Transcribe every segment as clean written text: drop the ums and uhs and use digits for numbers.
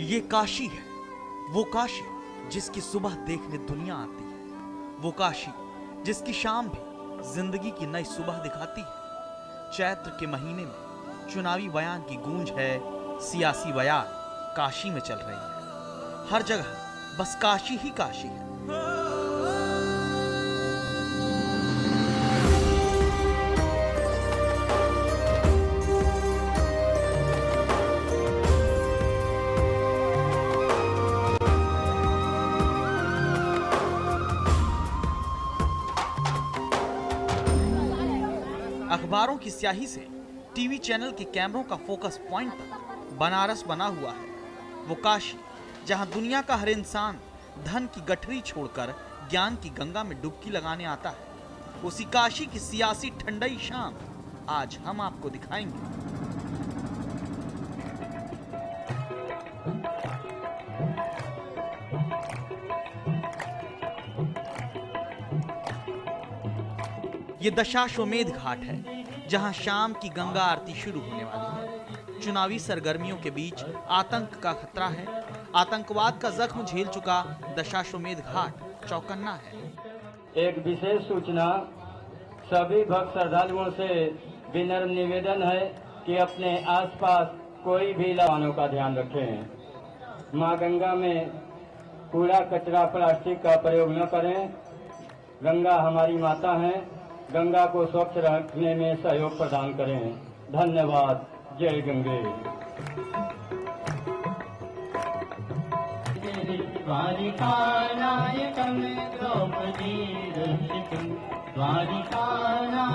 ये काशी है, वो काशी जिसकी सुबह देखने दुनिया आती है, वो काशी जिसकी शाम भी जिंदगी की नई सुबह दिखाती है। चैत्र के महीने में चुनावी बयान की गूंज है, सियासी बयान काशी में चल रही है। हर जगह बस काशी ही काशी है। अखबारों की स्याही से टीवी चैनल के कैमरों का फोकस पॉइंट तक बनारस बना हुआ है। वो काशी जहां दुनिया का हर इंसान धन की गठरी छोड़कर ज्ञान की गंगा में डुबकी लगाने आता है। उसी काशी की सियासी ठंडई शाम आज हम आपको दिखाएंगे। ये दशाश्वमेध घाट है जहां शाम की गंगा आरती शुरू होने वाली है। चुनावी सरगर्मियों के बीच आतंक का खतरा है। आतंकवाद का जख्म झेल चुका दशाश्वमेध घाट चौकन्ना है। एक विशेष सूचना, सभी भक्त श्रद्धालुओं से विनम्र निवेदन है कि अपने आसपास कोई भी वाहनों का ध्यान रखें। मां गंगा में कूड़ा कचरा प्लास्टिक का प्रयोग न करें। गंगा हमारी माता है, गंगा को स्वच्छ रखने में सहयोग प्रदान करें। धन्यवाद। जय गंगे।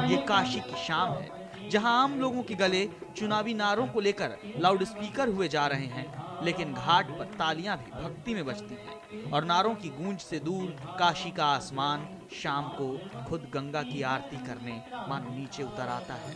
ये काशी की शाम है जहां आम लोगों के गले चुनावी नारों को लेकर लाउड स्पीकर हुए जा रहे हैं, लेकिन घाट पर तालियां भी भक्ति में बजती हैं और नारों की गूंज से दूर काशी का आसमान शाम को खुद गंगा की आरती करने मानो नीचे उतर आता है।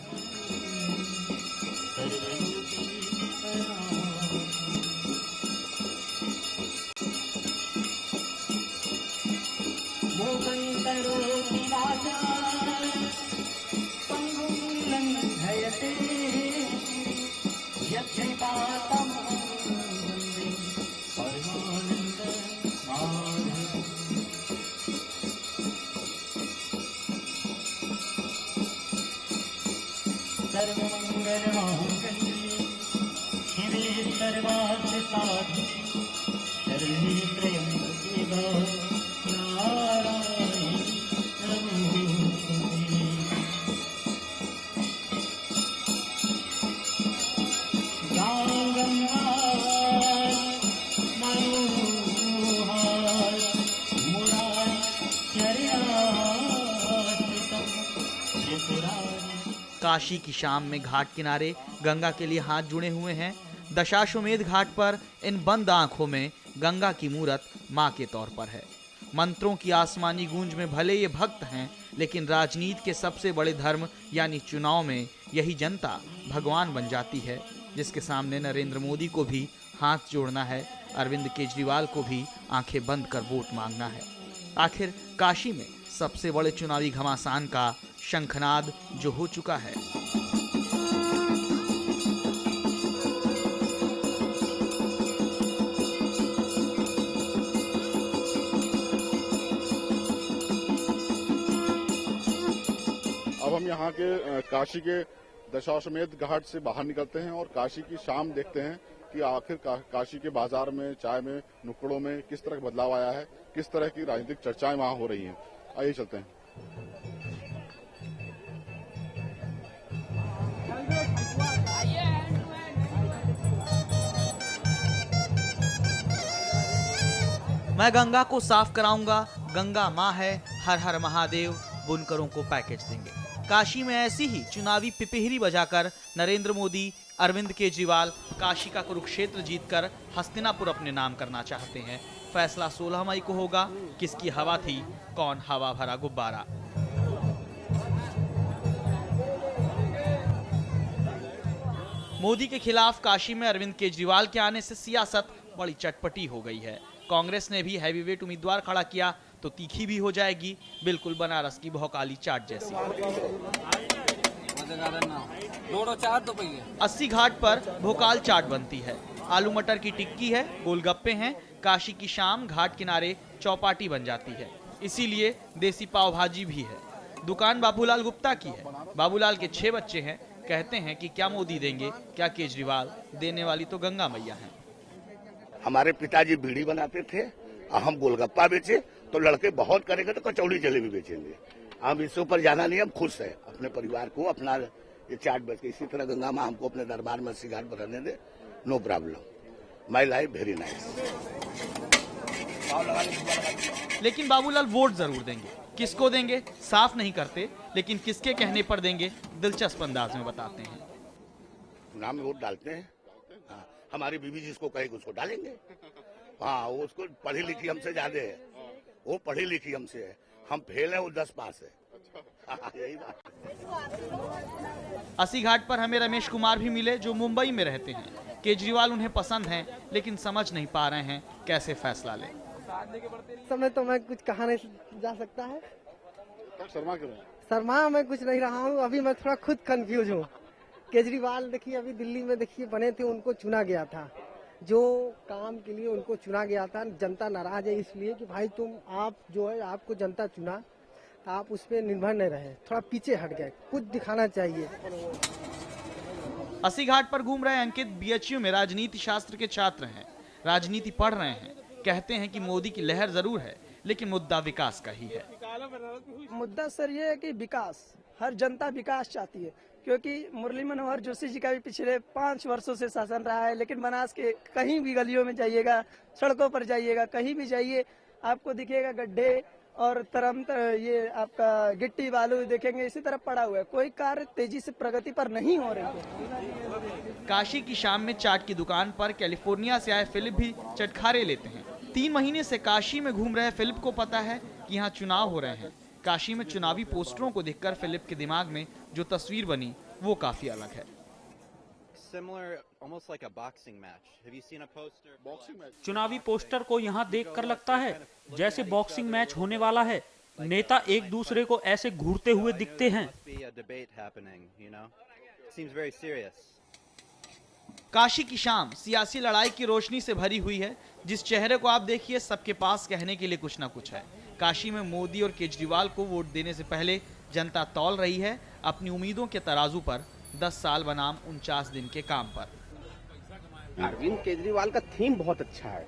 काशी की शाम में घाट किनारे गंगा के लिए हाथ जुड़े हुए हैं। दशाश्वमेध घाट पर इन बंद आंखों में गंगा की मूरत मां के तौर पर है। मंत्रों की आसमानी गूंज में भले ये भक्त हैं, लेकिन राजनीति के सबसे बड़े धर्म यानी चुनाव में यही जनता भगवान बन जाती है, जिसके सामने नरेंद्र मोदी को भी हाथ जोड़ना है, अरविंद केजरीवाल को भी आंखें बंद कर वोट मांगना है। आखिर काशी में सबसे बड़े चुनावी घमासान का शंखनाद जो हो चुका है। अब हम यहाँ के काशी के दशाश्वमेध घाट से बाहर निकलते हैं और काशी की शाम देखते हैं कि आखिर काशी के बाजार में, चाय में, नुक्कड़ों में किस तरह का बदलाव आया है, किस तरह की राजनीतिक चर्चाएं वहाँ हो रही हैं। आइए चलते हैं। मैं गंगा को साफ कराऊंगा, गंगा मां है, हर हर महादेव, बुनकरों को पैकेज देंगे। काशी में ऐसी ही चुनावी पिपहिरी बजाकर नरेंद्र मोदी, अरविंद केजरीवाल काशी का कुरुक्षेत्र जीतकर हस्तिनापुर अपने नाम करना चाहते हैं। फैसला 16 मई को होगा, किसकी हवा थी, कौन हवा भरा गुब्बारा। मोदी के खिलाफ काशी में अरविंद केजरीवाल के आने से सियासत बड़ी चटपटी हो गई है। कांग्रेस ने भी हैवीवेट उम्मीदवार खड़ा किया तो तीखी भी हो जाएगी, बिल्कुल बनारस की भौकाली चाट जैसी। 80 घाट पर भोकाल चाट बनती है। आलू मटर की टिक्की है, गोलगप्पे हैं। काशी की शाम घाट किनारे चौपाटी बन जाती है, इसीलिए देसी पाव भाजी भी है। दुकान बाबूलाल गुप्ता की है। बाबूलाल के 6 बच्चे हैं। कहते हैं कि क्या मोदी देंगे, क्या केजरीवाल, देने वाली तो गंगा मैया है। हमारे पिताजी बीड़ी बनाते थे और हम गोलगप्पा बेचे, तो लड़के बहुत करेंगे तो कचौड़ी जलेबी बेचेंगे। हम इससे ऊपर जाना नहीं, हम खुश है अपने परिवार को अपना ये चाट बच के। इसी तरह गंगा माँ हमको अपने दरबार में अस्सी घाट पर रहने दे, no problem, my life very nice. लेकिन बाबूलाल वोट जरूर देंगे। किसको देंगे साफ नहीं करते, लेकिन किसके कहने पर देंगे दिलचस्प अंदाज में बताते हैं। चुनाव में वोट डालते हैं, हाँ, हमारी बीवी जिसको कहेगी उसको डालेंगे। हाँ, वो उसको पढ़ी लिखी हमसे ज्यादा है, वो पढ़ी लिखी हमसे है, हम फेल है, वो 10 पास है। यही बात। अस्सी घाट पर हमें रमेश कुमार भी मिले, जो मुंबई में रहते हैं। केजरीवाल उन्हें पसंद हैं, लेकिन समझ नहीं पा रहे हैं कैसे फैसला लें। समय तो मैं कुछ कहा नहीं जा सकता है। शर्मा मैं कुछ नहीं रहा हूँ, अभी मैं थोड़ा खुद कंफ्यूज हूँ। केजरीवाल देखिए, अभी दिल्ली में देखिए बने थे, उनको चुना गया था, जो काम के लिए उनको चुना गया था। जनता नाराज है इसलिए कि भाई आप जो है, आपको जनता चुना, आप उस पर निर्भर नहीं रहे, थोड़ा पीछे हट गए, कुछ दिखाना चाहिए। अस्सी घाट पर घूम रहे अंकित बीएचयू में राजनीति शास्त्र के छात्र हैं। राजनीति पढ़ रहे हैं। कहते हैं कि मोदी की लहर जरूर है, लेकिन मुद्दा विकास का ही है। मुद्दा सर ये है कि विकास, हर जनता विकास चाहती है, क्योंकि मुरली मनोहर जोशी जी का भी पिछले 5 वर्षों से शासन रहा है, लेकिन बनास के कहीं भी गलियों में जाइएगा, सड़कों पर जाइएगा, कहीं भी जाइए, आपको दिखेगा गड्ढे और ये आपका गिट्टी बालू देखेंगे इसी तरह पड़ा हुआ है। कोई कार्य तेजी से प्रगति पर नहीं हो रही है। काशी की शाम में चाट की दुकान पर कैलिफोर्निया से आए फिलिप भी चटखारे लेते हैं। 3 महीने से काशी में घूम रहे फिलिप को पता है कि यहाँ चुनाव हो रहे हैं। काशी में चुनावी पोस्टरों को देखकर फिलिप के दिमाग में जो तस्वीर बनी वो काफी अलग है। चुनावी पोस्टर को यहाँ देखकर लगता है जैसे बॉक्सिंग मैच होने वाला है। नेता एक दूसरे को ऐसे घूरते हुए दिखते हैं। काशी की शाम सियासी लड़ाई की रोशनी से भरी हुई है। जिस चेहरे को आप देखिए, सबके पास कहने के लिए कुछ ना कुछ है। काशी में मोदी और केजरीवाल को वोट देने से पहले जनता तौल रही है अपनी उम्मीदों के तराजू पर 10 साल बनाम 49 दिन के काम पर। अरविंद केजरीवाल का थीम बहुत अच्छा है,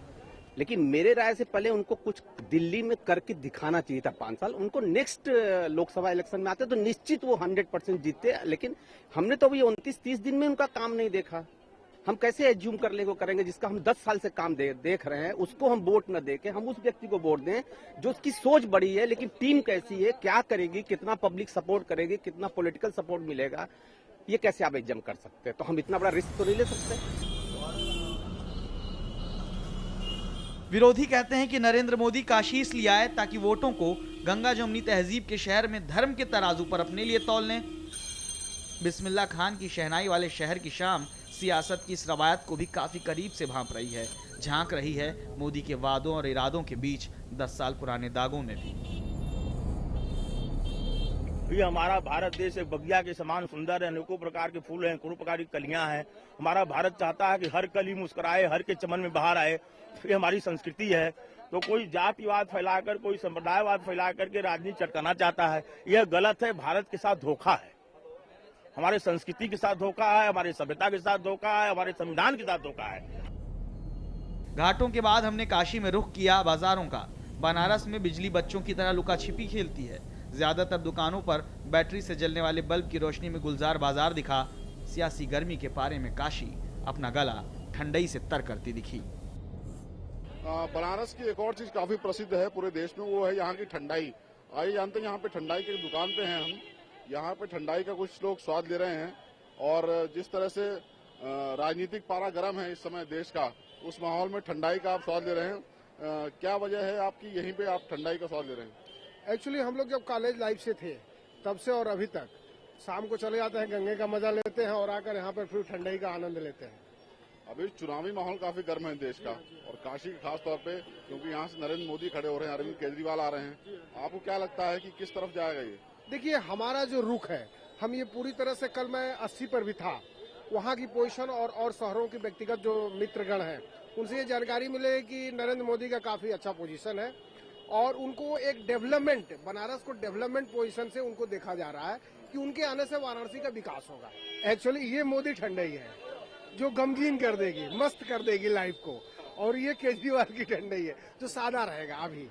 लेकिन मेरे राय से पहले उनको कुछ दिल्ली में करके दिखाना चाहिए था। 5 साल उनको नेक्स्ट लोकसभा इलेक्शन में आते तो निश्चित वो 100% जीतते, लेकिन हमने तो अभी 29-30 दिन में उनका काम नहीं देखा। हम कैसे एज्यूम कर ले करेंगे जिसका हम 10 साल से काम देख रहे हैं, उसको हम वोट न देके हम उस व्यक्ति को वोट दें जो उसकी सोच बड़ी है, लेकिन टीम कैसी है, क्या करेगी, कितना पब्लिक सपोर्ट करेगी, कितना पॉलिटिकल सपोर्ट मिलेगा, ये कैसे आप एग्जाम कर सकते हैं। तो हम इतना बड़ा रिस्क तो नहीं ले सकते। विरोधी कहते हैं कि नरेंद्र मोदी काशी इसलिए आए ताकि वोटों को गंगा जमुनी तहजीब के शहर में धर्म के तराजू पर अपने लिए तौल लें। बिस्मिल्लाह खान की शहनाई वाले शहर की शाम सियासत की इस रवायत को भी काफी करीब से भांप रही है, झांक रही है मोदी के वादों और इरादों के बीच 10 साल पुराने दागों में भी। हमारा भारत देश एक बगिया के समान सुंदर है, अनेकों प्रकार के फूल हैं, करोड़ों प्रकार की कलियां हैं। हमारा भारत चाहता है कि हर कली मुस्कुराए, हर के चमन में बाहर आए। ये हमारी संस्कृति है। तो कोई जातिवाद फैलाकर, कोई संप्रदायवाद फैलाकर के राजनीति चटकाना चाहता है, यह गलत है। भारत के साथ धोखा है, हमारे संस्कृति के साथ धोखा है, हमारे सभ्यता के साथ धोखा है, हमारे संविधान के साथ धोखा है। घाटों के बाद हमने काशी में रुख किया बाजारों का। बनारस में बिजली बच्चों की तरह लुका छिपी खेलती है। ज्यादातर दुकानों पर बैटरी से जलने वाले बल्ब की रोशनी में गुलजार बाजार दिखा। सियासी गर्मी के पारे में काशी अपना गला ठंडई से तर करती दिखी। बनारस की एक और चीज काफी प्रसिद्ध है पूरे देश में, वो है यहाँ की ठंडाई। आइए जानते हैं, यहाँ पे ठंडाई की दुकान पे हैं हम। यहाँ पे ठंडाई का कुछ लोग स्वाद ले रहे हैं, और जिस तरह से राजनीतिक पारा गर्म है इस समय देश का, उस माहौल में ठंडाई का आप स्वाद ले रहे हैं। क्या वजह है आपकी यहीं पे आप ठंडाई का स्वाद ले रहे हैं? एक्चुअली हम लोग जब कॉलेज लाइफ से थे तब से और अभी तक शाम को चले जाते हैं, गंगे का मजा लेते हैं और आकर यहाँ पर फिर ठंडाई का आनंद लेते हैं। अभी चुनावी माहौल काफी गर्म है देश का, और काशी के खास तौर पे, क्योंकि यहाँ से नरेंद्र मोदी खड़े हो रहे हैं, अरविंद केजरीवाल आ रहे हैं। आपको क्या लगता है कि किस तरफ जाएगा ये? देखिए, हमारा जो रुख है, हम ये पूरी तरह से, कल मैं 80 पर भी था, वहाँ की पोजीशन और शहरों के व्यक्तिगत जो मित्रगण हैं उनसे ये जानकारी मिले कि नरेंद्र मोदी का काफी अच्छा पोजीशन है और उनको एक डेवलपमेंट, बनारस को डेवलपमेंट पोजीशन से उनको देखा जा रहा है कि उनके आने से वाराणसी का विकास होगा। एक्चुअली ये मोदी ठंडई है जो गमगीन कर देगी, मस्त कर देगी लाइफ को, और ये केजरीवाल की ठंडई है जो सादा रहेगा। अभी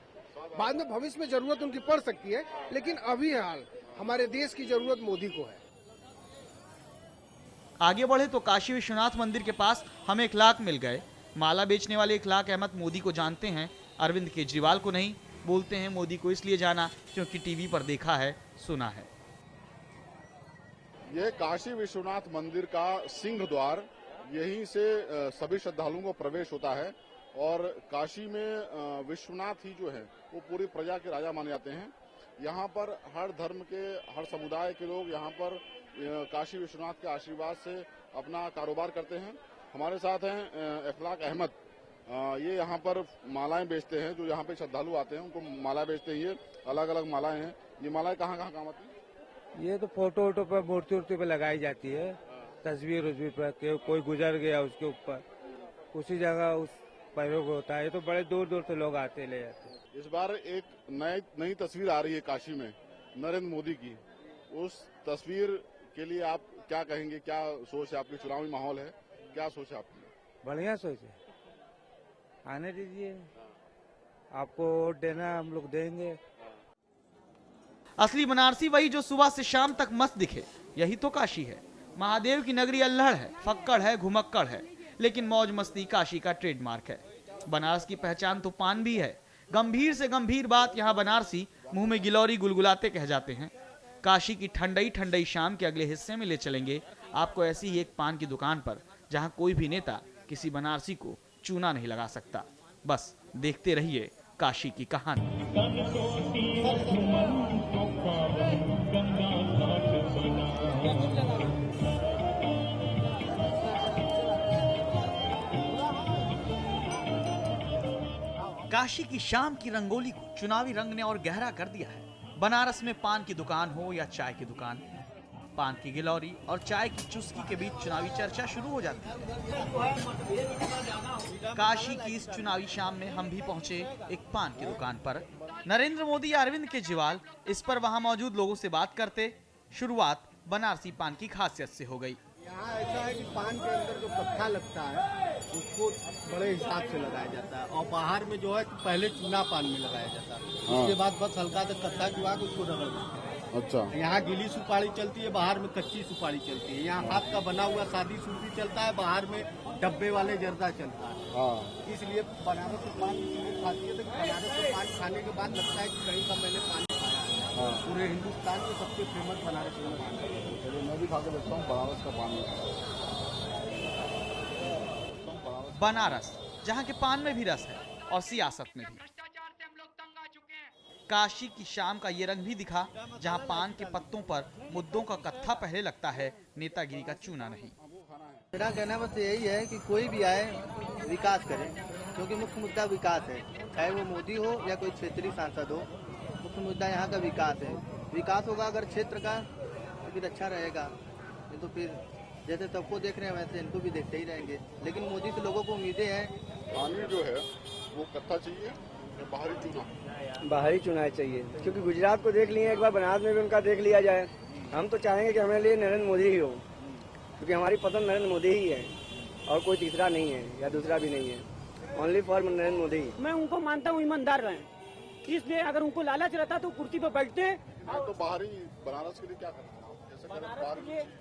बाद में भविष्य में जरूरत उनकी पड़ सकती है, लेकिन अभी हाल हमारे देश की जरूरत मोदी को है। आगे बढ़े तो काशी विश्वनाथ मंदिर के पास हमें इखलाक मिल गए। माला बेचने वाले इखलाक अहमद मोदी को जानते हैं, अरविंद केजरीवाल को नहीं। बोलते हैं मोदी को इसलिए जाना क्योंकि टीवी पर देखा है, सुना है। यह काशी विश्वनाथ मंदिर का सिंह द्वार, यहीं से सभी श्रद्धालुओं को प्रवेश होता है और काशी में विश्वनाथ ही जो है वो पूरी प्रजा के राजा माने जाते हैं। यहाँ पर हर धर्म के, हर समुदाय के लोग यहाँ पर काशी विश्वनाथ के आशीर्वाद से अपना कारोबार करते हैं। हमारे साथ हैं इखलाक अहमद, ये यहाँ पर मालाएं बेचते हैं। जो यहाँ पे श्रद्धालु आते हैं उनको माला बेचते हैं। ये अलग अलग मालाएं हैं। ये मालाएं कहाँ कहाँ काम आती है? ये तो फोटो वोटो पर, मूर्ति उर्ति पे लगाई जाती है, तस्वीर उस्वीर पर, कोई गुजर गया उसके ऊपर उसी जगह उस प्रयोग होता है। ये तो बड़े दूर दूर से लोग आते ले जाते हैं। इस बार एक नई तस्वीर आ रही है काशी में नरेंद्र मोदी की। उस तस्वीर के लिए आप क्या कहेंगे? क्या सोच है आपकी? चुनावी माहौल है, क्या सोच है आपकी? बढ़िया सोच है, आने दीजिए, आपको वोट देना, हम लोग देंगे। असली बनारसी वही जो सुबह से शाम तक मस्त दिखे, यही तो काशी है। महादेव की नगरी अल्हड़ है, फक्कड़ है, घुमक्कड़ है, लेकिन मौज मस्ती काशी का ट्रेडमार्क है। बनारस की पहचान तो पान भी है। गंभीर से गंभीर बात यहाँ बनारसी मुंह में गिलौरी गुलगुलाते कह जाते हैं। काशी की ठंडई ठंडई शाम के अगले हिस्से में ले चलेंगे आपको ऐसी ही एक पान की दुकान पर, जहाँ कोई भी नेता किसी बनारसी को चूना नहीं लगा सकता। बस देखते रहिए काशी की कहानी। काशी की शाम की रंगोली को चुनावी रंग ने और गहरा कर दिया है। बनारस में पान की दुकान हो या चाय की दुकान, पान की गिलौरी और चाय की चुस्की के बीच चुनावी चर्चा शुरू हो जाती है। काशी की इस चुनावी शाम में हम भी पहुंचे एक पान की दुकान पर। नरेंद्र मोदी या अरविंद केजरीवाल, इस पर वहां मौजूद लोगों से बात करते। शुरुआत बनारसी पान की खासियत से हो गई। यहाँ ऐसा है कि पान के अंदर जो कत्था लगता है उसको बड़े हिसाब से लगाया जाता है, और बाहर में जो है पहले चूना पान में लगाया जाता है, उसके बाद बस हल्का सा कत्था के बाद उसको रगड़ देते हैं। अच्छा, यहाँ गीली सुपारी चलती है, बाहर में कच्ची सुपारी चलती है। यहाँ हाथ का बना हुआ सादी सूफी चलता है, बाहर में डब्बे वाले जर्दा चलता है। इसलिए बनारस में पान की खासियत है कि बनारस में पान खाने के बाद लगता है कि कहीं का मैंने पान खाया है। पूरे हिंदुस्तान में सबसे फेमस बनारस में पान है। मैं भी खा के देखता हूँ बनारस का पान। बनारस, जहाँ के पान में भी रस है और सियासत में भी। काशी की शाम का ये रंग भी दिखा, जहाँ पान के पत्तों पर मुद्दों का कत्था पहले लगता है, नेतागिरी का चूना नहीं। मेरा कहना बस यही है कि कोई भी आए विकास करे, क्योंकि मुख्य मुद्दा विकास है। चाहे वो मोदी हो या कोई क्षेत्रीय सांसद हो, मुख्य मुद्दा यहाँ का विकास है। विकास होगा अगर क्षेत्र का तो फिर अच्छा रहेगा, नहीं तो फिर जैसे सबको देख रहे हैं वैसे इनको भी देखते ही रहेंगे। लेकिन मोदी से लोगों को उम्मीदें हैं। पानी जो है वो कत्था चाहिए या बाहरी चूना? बाहरी चुनाव चाहिए, क्योंकि गुजरात को देख लिए, एक बार बनारस में भी उनका देख लिया जाए। हम तो चाहेंगे कि हमारे लिए नरेंद्र मोदी ही हो, क्योंकि हमारी पसंद नरेंद्र मोदी ही है और कोई तीसरा नहीं है या दूसरा भी नहीं है। Only for Narendra Modi. मैं उनको मानता हूँ ईमानदार रहे, इसलिए अगर उनको लालच रहता तो कुर्सी पर बैठते। तो बाहरी बनारस के लिए क्या करते हैं?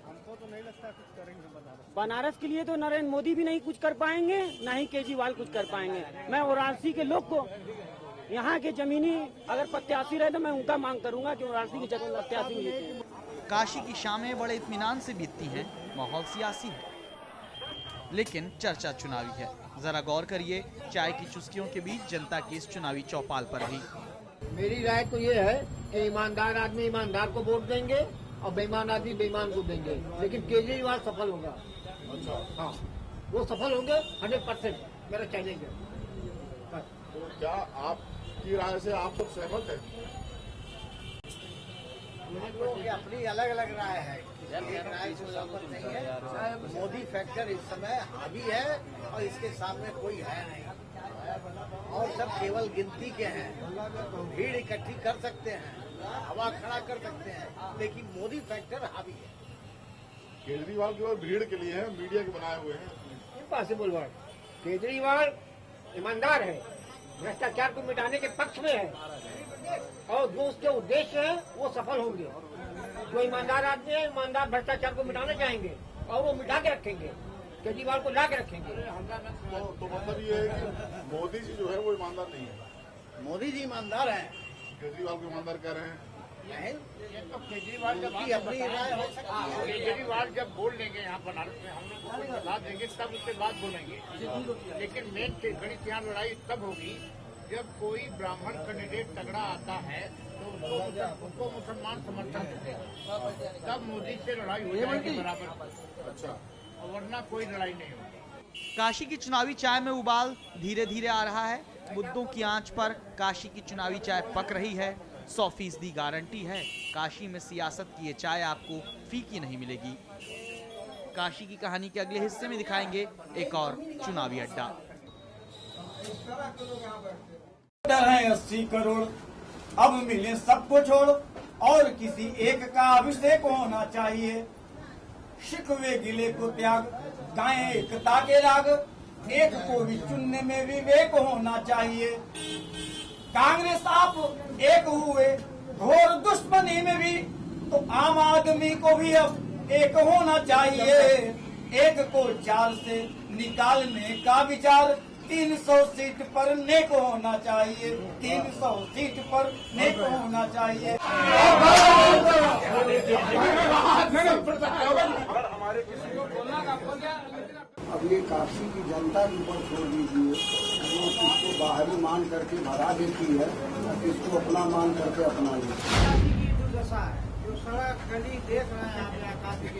हमको तो नहीं लगता कुछ करेंगे बनारस के लिए तो नरेंद्र मोदी भी नहीं कुछ कर पाएंगे, ना ही केजरीवाल कुछ कर पाएंगे। मैं वाराणसी के लोग को, यहाँ के जमीनी अगर प्रत्याशी रहे तो मैं उनका मांग करूंगा कि वाराणसी की जगह प्रत्याशी मिले। काशी की शामें बड़े इत्मीनान से बीतती हैं, माहौल सियासी है, लेकिन चर्चा चुनावी है। जरा गौर करिए चाय की चुस्कियों के बीच जनता की इस चुनावी चौपाल पर भी। मेरी राय तो ये है कि ईमानदार आदमी ईमानदार को वोट देंगे और बेईमान आदमी बेईमान को देंगे, लेकिन केजरीवाल सफल होगा। हाँ, वो सफल होंगे 100%, मेरा चैलेंज है। तो क्या आपकी राय से आप सब सहमत हैं? अपनी अलग अलग राय है। मोदी फैक्टर इस समय हावी है और इसके सामने कोई है नहीं, और सब केवल गिनती के हैं। भीड़ इकट्ठी कर सकते हैं, हवा खड़ा कर सकते हैं, लेकिन मोदी फैक्टर हावी है। केजरीवाल केवल भीड़ के लिए है, मीडिया के बनाए हुए हैं। Impossible word. केजरीवाल ईमानदार है, भ्रष्टाचार को मिटाने के पक्ष में है, और जो उसके उद्देश्य है वो सफल होंगे। जो ईमानदार आदमी है, ईमानदार भ्रष्टाचार को मिटाना चाहेंगे और वो मिटा के रखेंगे, केजरीवाल को ला के रखेंगे। तो मतलब ये है कि मोदी जी जो है वो ईमानदार नहीं है। मोदी जी ईमानदार हैं, केजरीवाल को ईमानदार कह रहे हैं। नहीं, तो केजरीवाल जब अपनी राय हो सकती है। केजरीवाल जब बोल लेंगे यहाँ बनारस में, हम लोग को बता देंगे, तब उसके बाद बोलेंगे। लेकिन मेन गणित यहाँ लड़ाई तब होगी जब कोई ब्राह्मण कैंडिडेट तगड़ा आता है तो उनको मुसलमान समर्थन देगा, तब मोदी से लड़ाई हो जाएगी बराबर। अच्छा, और वरना कोई लड़ाई नहीं होगी। काशी की चुनावी चाय में उबाल धीरे धीरे आ रहा है। मुद्दों की आंच पर काशी की चुनावी चाय पक रही है। 100% गारंटी है, काशी में सियासत की ये चाय आपको फीकी नहीं मिलेगी। काशी की कहानी के अगले हिस्से में दिखाएंगे एक और चुनावी अड्डा। 80 करोड़ अब मिले सबको छोड़, और किसी एक का अभिषेक होना चाहिए। शिकवे गिले को त्याग, गाएं एकता के राग, एक को भी चुनने में विवेक होना चाहिए। कांग्रेस आप एक हुए घोर दुश्मनी में भी, तो आम आदमी को भी अब एक होना चाहिए। एक को चाल से निकालने का विचार, 300 सीट पर नेक होना चाहिए। 300 सीट पर नेक होना चाहिए। अब ये काशी की जनता के ऊपर छोड़ दीजिए, वो किसको बाहरी मान करके भगा देती है, किसको अपना मान करके अपना लेती है। दुर्दशा है जो सड़क गली देख रहे हैं अपने काशी की,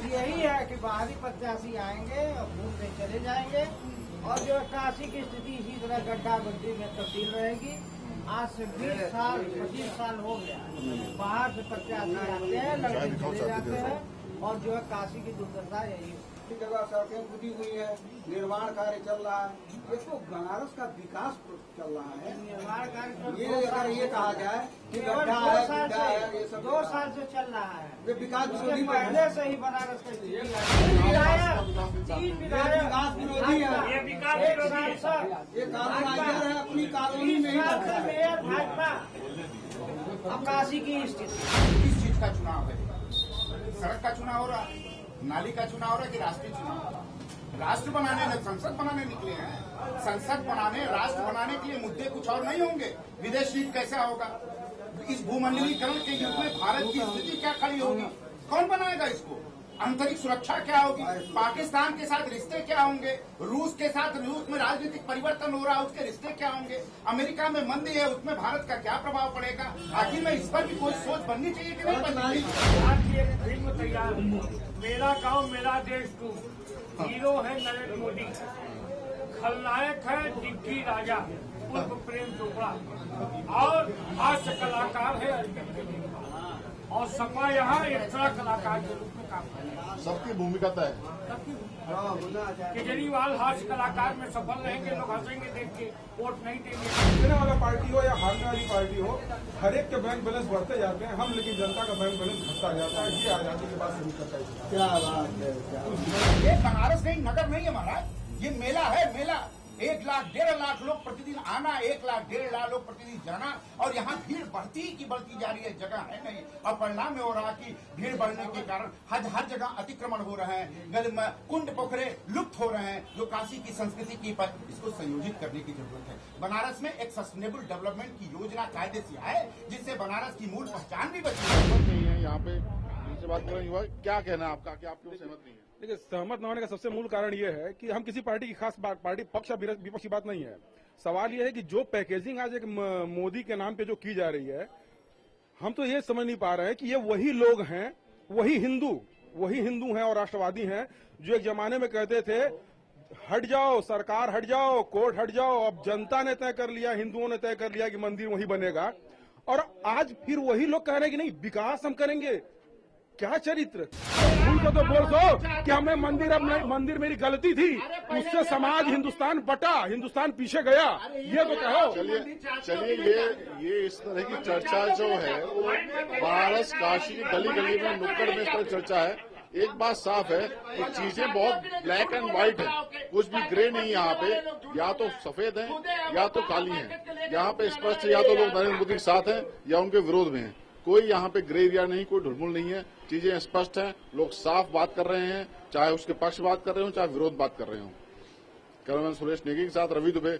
यही है कि बाहरी प्रत्याशी आएंगे और घूम के चले जाएंगे, और जो काशी की स्थिति इसी तरह गड्ढा गड्ढी में तब्दील रहेगी। आज से 20 साल 25 साल हो गया, बाहर से प्रत्याशी आते हैं, लड़के चले जाते हैं, और जो है काशी की दुर्दशा यही है। जगह सड़कें खुदी हुई है, निर्माण कार्य चल रहा है, ये तो बनारस का विकास चल रहा है। निर्माण कार्य ये अगर ये कहा जाए कि गड्ढा है, गड्ढा है, ये सब 2 साल से चल रहा है। ये विकास विरोधी पहले से ही बनारस का विकास विरोधी है। ये कॉलोनाइजर है, अपनी कॉलोनी में ही मेयर भाजपा। अब काशी की स्थिति, किस चीज का चुनाव है? सड़क का चुनाव हो रहा है, नाली का चुनाव हो रहा है कि राष्ट्रीय चुनाव हो रहा है? राष्ट्र बनाने में संसद बनाने निकले हैं। संसद बनाने, राष्ट्र बनाने के लिए मुद्दे कुछ और नहीं होंगे। विदेश नीति कैसा होगा? इस भूमंडलीकरण के युग में भारत की स्थिति क्या खड़ी होगी? कौन बनाएगा इसको? आंतरिक सुरक्षा क्या होगी? पाकिस्तान के साथ रिश्ते क्या होंगे? रूस के साथ, रूस में राजनीतिक परिवर्तन हो रहा है, उसके रिश्ते क्या होंगे? अमेरिका में मंदी है, उसमें भारत का क्या प्रभाव पड़ेगा? आखिर में इस पर भी कोई सोच बननी चाहिए कि नहीं बननी चाहिए? फिल्म तैयार, मेरा गांव मेरा देश 2, हीरो है नरेंद्र मोदी, खलनायक है डिग्गी राजा उर्फ प्रेम चोपड़ा, और हास्य कलाकार है अरविंद केजरीवाल, और सपा यहाँ एक्स्ट्रा कलाकार के रूप में काम कर रहा है। सबकी भूमिका तय है। केजरीवाल हास्य कलाकार में सफल रहेंगे, लोग हंसेंगे देख के, वोट नहीं देंगे। जीतने वाला पार्टी हो या हारने वाली पार्टी हो, हर एक के बैंक बैलेंस बढ़ते जाते हैं, हम लेकिन जनता का बैंक बैलेंस घटता जाता है। ये आजादी के बाद शुरू करता है। क्या बात है। ये बनारस नहीं, नगर नहीं है महाराज, ये मेला है, मेला। 1 लाख 1.5 लाख लोग प्रतिदिन आना, 1 लाख 1.5 लाख लोग प्रतिदिन जाना, और यहाँ भीड़ बढ़ती की बढ़ती जा रही है, जगह है नहीं। और परिणाम में हो रहा कि भीड़ बढ़ने के कारण हर जगह अतिक्रमण हो रहे हैं, कुंड पोखरे लुप्त हो रहे हैं, जो काशी की संस्कृति की पर इसको संयोजित करने की जरूरत है। बनारस में एक सस्टेनेबल डेवलपमेंट की योजना कायदे से आए, जिससे बनारस की मूल पहचान भी बची नहीं है। यहाँ पे जिनसे बात कर रही हुआ, क्या कहना है आपका कि आप क्यों सहमत नहीं है? देखिए, सहमत न होने का सबसे मूल कारण ये है कि हम किसी पार्टी की खास पार्टी पक्ष या विपक्ष की बात नहीं है। सवाल ये है कि जो पैकेजिंग आज एक मोदी के नाम पे जो की जा रही है, हम तो ये समझ नहीं पा रहे हैं कि ये वही लोग हैं, वही हिंदू हैं और राष्ट्रवादी हैं, जो एक जमाने में कहते थे हट जाओ सरकार, हट जाओ कोर्ट, हट जाओ। अब जनता ने तय कर लिया, हिंदुओं ने तय कर लिया कि मंदिर वही बनेगा, और आज फिर वही लोग कह रहे हैं कि नहीं, विकास हम करेंगे। क्या चरित्र? भूल को तो बोल दो कि हमें मंदिर मेरी गलती थी, उससे समाज हिंदुस्तान बटा, हिंदुस्तान पीछे गया, ये तो कहो। चलिए ये इस तरह की चर्चा जो है वो बनारस काशी की गली गली में नुक्कड़ में इस तरह चर्चा है। एक बात साफ है कि चीजें बहुत ब्लैक एंड व्हाइट है, कुछ भी ग्रे नहीं है यहाँ पे, या तो सफेद है या तो काली है। यहाँ पे स्पष्ट या तो लोग नरेंद्र मोदी के साथ हैं या उनके विरोध में हैं। कोई यहाँ पे ग्रे एरिया नहीं, कोई ढुलमुल नहीं है, चीजें स्पष्ट हैं, लोग साफ बात कर रहे हैं, चाहे उसके पक्ष बात कर रहे हो चाहे विरोध बात कर रहे हो। कैमरामैन सुरेश नेगी के साथ रवि दुबे,